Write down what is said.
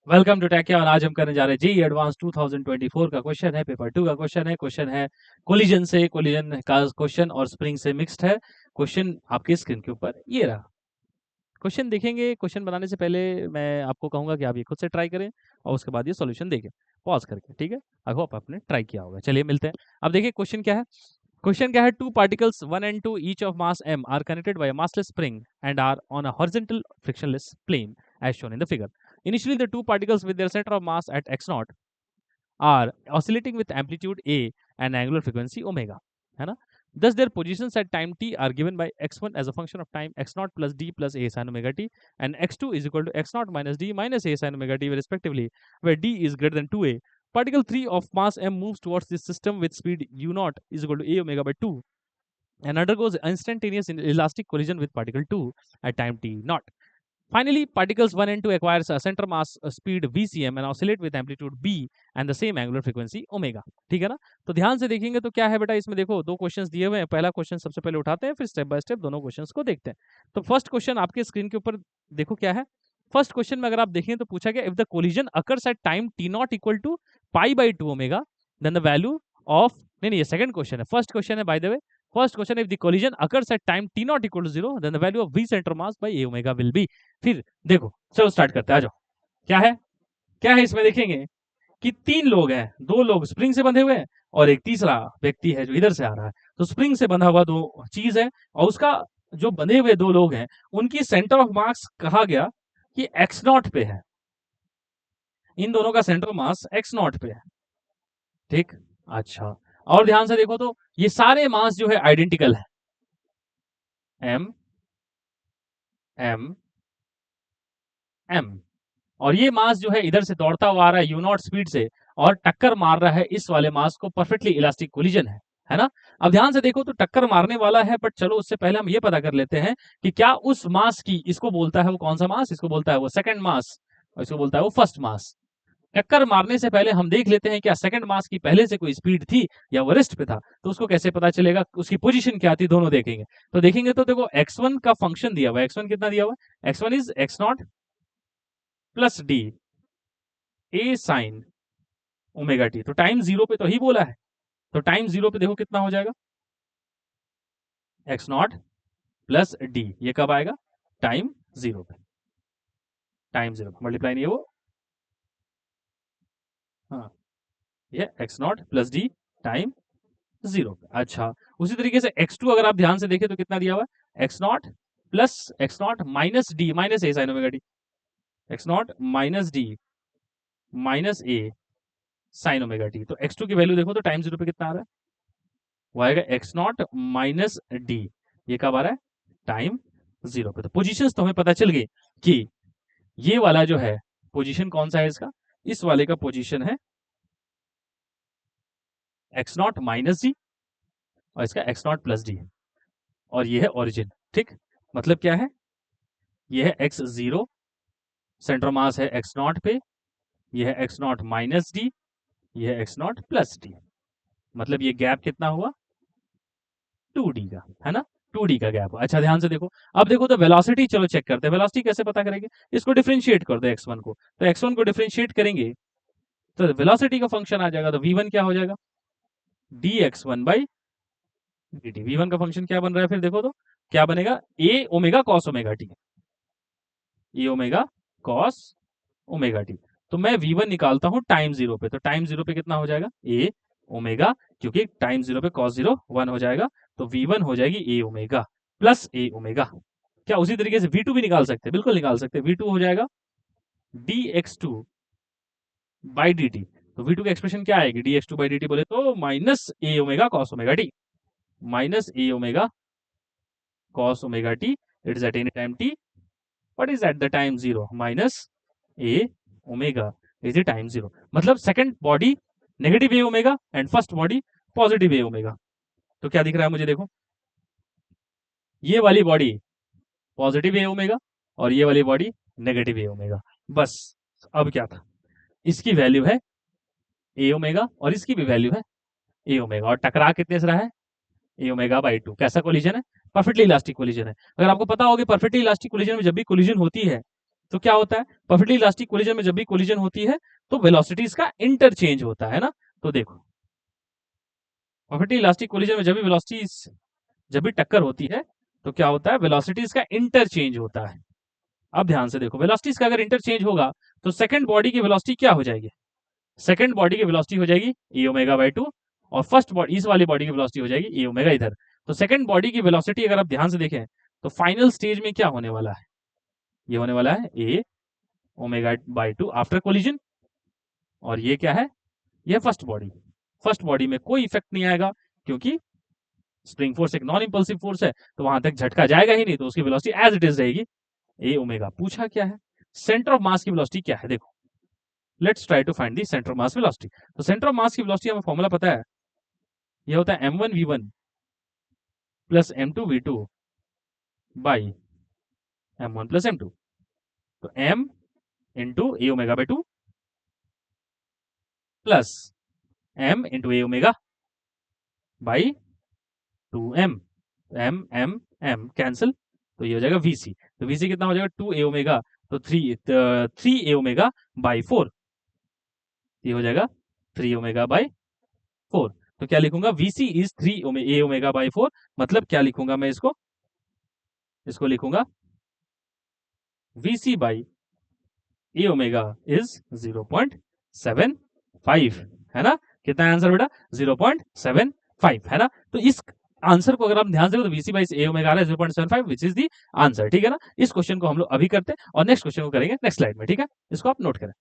Welcome to take on. आज हम करने जा रहे हैं जी एडवांस 2024 का क्वेश्चन है, पेपर 2 का क्वेश्चन है कोलिजन से। कोलिजन का क्वेश्चन और स्प्रिंग से मिक्स्ड है। क्वेश्चन आपकी स्क्रीन के ऊपर ये रहा। क्वेश्चन देखेंगे। क्वेश्चन बनाने से पहले मैं आपको कहूंगा कि आप ये खुद से ट्राई करें और उसके बाद ये सॉल्यूशन देखें पॉज करके, ठीक है। आई होप आपने ट्राई किया होगा। चलिए मिलते हैं। अब देखिए क्वेश्चन क्या है। क्वेश्चन क्या है, two particles 1 and 2 each of mass m are connected by a massless spring and are on a horizontal frictionless plane as shown in the figure. Initially, the two particles with their center of mass at x naught are oscillating with amplitude a and angular frequency omega, है ना? Thus, their positions at time t are given by x1 as a function of time x naught plus d plus a sin omega t, and x2 is equal to x naught minus d minus a sin omega t respectively, where d is greater than 2a. Particle 3 of mass m moves towards this system with speed u naught is equal to a omega by 2 and undergoes instantaneous elastic collision with particle 2 at time t naught. Finally, particles 1 and 2 acquires a center mass speed vcm and oscillate with amplitude b and the same angular frequency omega. ठीक है ना? तो ध्यान से देखेंगे तो क्या है बेटा, इसमें देखो दो क्वेश्चंस दिए हुए हैं। पहला क्वेश्चन सबसे पहले उठाते हैं, फिर स्टेप बाय स्टेप दोनों क्वेश्चंस को देखते हैं। तो फर्स्ट क्वेश्चन आपके स्क्रीन के ऊपर देखो क्या है। फर्स्ट क्वेश्चन में अगर आप देखें तो पूछा गया, if the collision occurs at time t not equal to pi by 2 omega, then the value of, नहीं ये सेकंड क्वेश्चन है, फर्स्ट क्वेश्चन है by the way. First question, if the collision occurs at time t not equal to 0, then the value of v centre mass by a omega will be. फिर देखो, चलो start करते हैं, आ जाओ। क्या है इसमें देखेंगे कि तीन लोग हैं, दो लोग स्प्रिंग से बंधे हुए हैं और एक तीसरा व्यक्ति है जो इधर से आ रहा है। तो स्प्रिंग से बंधा हुआ दो चीज है और उसका जो बंधे हुए दो लोग हैं उनकी सेंटर ऑफ मास कहा गया कि एक्स नॉट पे है। इन दोनों का सेंटर मास एक्स नॉट पे है, ठीक। अच्छा, और ध्यान से देखो तो ये सारे मास जो है आइडेंटिकल है, एम एम एम। और ये मास जो है इधर से दौड़ता हुआ आ रहा है यू नॉट स्पीड से और टक्कर मार रहा है इस वाले मास को। परफेक्टली इलास्टिक कोलिजन है ना? अब ध्यान से देखो तो टक्कर मारने वाला है, बट चलो उससे पहले हम ये पता कर लेते हैं कि क्या उस मास की, इसको बोलता है वो कौन सा मास, इसको बोलता है वो सेकंड मास और इसको बोलता है वो फर्स्ट मास। टक्कर मारने से पहले हम देख लेते हैं क्या सेकंड मास की पहले से कोई स्पीड थी या वो रेस्ट पे था। तो उसको कैसे पता चलेगा, उसकी पोजीशन क्या थी, दोनों देखेंगे। तो देखेंगे तो देखो x1 का फंक्शन दिया हुआ है। x1 कितना दिया हुआ है? x1 is x not plus D A sine omega T. तो टाइम जीरो पे तो ही बोला है, तो टाइम जीरो पे देखो कितना हो जाएगा, एक्स नॉट प्लस डी। ये कब आएगा? टाइम जीरो पे। टाइम जीरो मल्टीप्लाई नहीं है वो, हाँ, ये x not plus D time zero पे। अच्छा, उसी तरीके से एक्स टू अगर आप ध्यान से देखें तो कितना दिया हुआ है, x not plus x not minus D minus A sine omega T. X not minus D minus A sine omega T. तो एक्स टू की वैल्यू देखो तो टाइम जीरो पे कितना आ रहा है, वो आएगा एक्स नॉट माइनस डी। ये कब आ रहा है? टाइम जीरो पे। तो पोजीशंस तो हमें पता चल गई कि ये वाला जो है पोजीशन कौन सा है इसका, इस वाले का पोजीशन है एक्स नॉट माइनस डी और इसका एक्स नॉट प्लस डी और ये है ओरिजिन, ठीक। मतलब क्या है, ये है एक्स जीरो, सेंटर मास है एक्स नॉट पे, ये है एक्स नॉट माइनस डी, ये है एक्स नॉट प्लस डी। मतलब ये गैप कितना हुआ, 2d का, है ना? 2d का गैप। अच्छा ध्यान से देखो, अब देखो तो वेलोसिटी चलो चेक करते हैं। वेलोसिटी कैसे पता करेंगे, इसको डिफरेंशिएट कर दो x1 को। तो x1 को डिफरेंशिएट करेंगे तो वेलोसिटी का फंक्शन आ जाएगा। तो v1 क्या हो जाएगा, dx1 बाई dt। v1 का फंक्शन क्या बन रहा है, फिर देखो तो क्या बनेगा, a omega cos omega T, A omega cos omega T. तो मैं v1 निकालता हूं टाइम जीरो पे। तो टाइम जीरो पे कितना हो जाएगा, a ओमेगा, क्योंकि टाइम जीरो पे कॉस जीरो 1 हो जाएगा। तो v1 हो जाएगी a omega plus a omega. क्या उसी तरीके से v2 भी निकाल सकते हैं, बिल्कुल निकाल सकते हैं। v2 हो जाएगा dx2 बाई dt। तो v2 की एक्सप्रेशन क्या आएगी, dx2 बाई dt बोले तो minus a omega cos omega T, minus a omega cos omega t, it is at any time t, what is at the time 0 minus a omega is the time 0। मतलब second body negative a omega and first body positive a omega. तो क्या दिख रहा है मुझे, देखो ये वाली बॉडी पॉजिटिव a ओमेगा और ये वाली बॉडी नेगेटिव a ओमेगा। बस अब क्या था, इसकी वैल्यू है a ओमेगा और इसकी भी वैल्यू है a ओमेगा और टकरा कितने से रहा है, a ओमेगा बाई 2। कैसा कोलिजन है, परफेक्टली इलास्टिक कोलिजन है। अगर आपको पता होगा परफेक्टली इलास्टिक कोलिजन में जब भी कोलिजन होती है तो क्या होता है, परफेक्टली इलास्टिक कोलिजन में जब भी कोलिजन होती है तो वेलोसिटीज का इंटरचेंज होता है ना। तो देखो परफेक्टली इलास्टिक कोलिजन में जब भी टक्कर होती है तो क्या होता है, वेलोसिटीज का इंटरचेंज होता है। अब ध्यान से देखो, वेलोसिटीज का अगर इंटरचेंज होगा तो सेकंड बॉडी की वेलोसिटी क्या हो जाएगी, सेकंड बॉडी की वेलोसिटी हो जाएगी ए ओमेगा बाई 2, और फर्स्ट बॉडी इस वाली बॉडी की वेलोसिटी हो जाएगी ए ओमेगा इधर। तो सेकंड बॉडी की वेलोसिटी अगर आप ध्यान से देखें तो फाइनल स्टेज में क्या होने वाला है, ये होने वाला है ए ओमेगा बाई 2 आफ्टर कोलिजन, और ये क्या है, ये फर्स्ट बॉडी में कोई इफेक्ट नहीं आएगा क्योंकि स्प्रिंग फोर्स एक नॉन इंपल्सिव फोर्स है, तो वहां तक झटका जाएगा ही नहीं, तो उसकी वेलोसिटी एज इट इज रहेगी ए ओमेगा। पूछा क्या है, सेंटर ऑफ मास की वेलोसिटी क्या है, देखो let's try to find the centre of mass velocity. तो सेंटर ऑफ मास की वेलोसिटी हमें फॉर्मूला पता है, ये होता है m1v1 plus m2v2 by m1 plus m2। तो m into A omega by 2 plus m into A omega by 2m, m cancel, तो ये हो जाएगा vc। तो vc कितना हो जाएगा 2 ए ओमेगा, तो 3 ए ओमेगा बाई 4, ये हो जाएगा 3 ओमेगा बाई 4। तो क्या लिखूंगा, vc is 3 A omega by 4, मतलब क्या लिखूंगा मैं इसको लिखूंगा vc by A omega is 0.75, है ना। कितना आंसर बेटा, 0.75, है ना। तो इस आंसर को अगर हम ध्यान से तो vc बाई ए ओमेगा आ रहा है 0.75, विच इज द आंसर, ठीक है ना। इस क्वेश्चन को हम लोग अभी करते हैं और नेक्स्ट क्वेश्चन को करेंगे नेक्स्ट स्लाइड में, ठीक है। इसको आप नोट करें।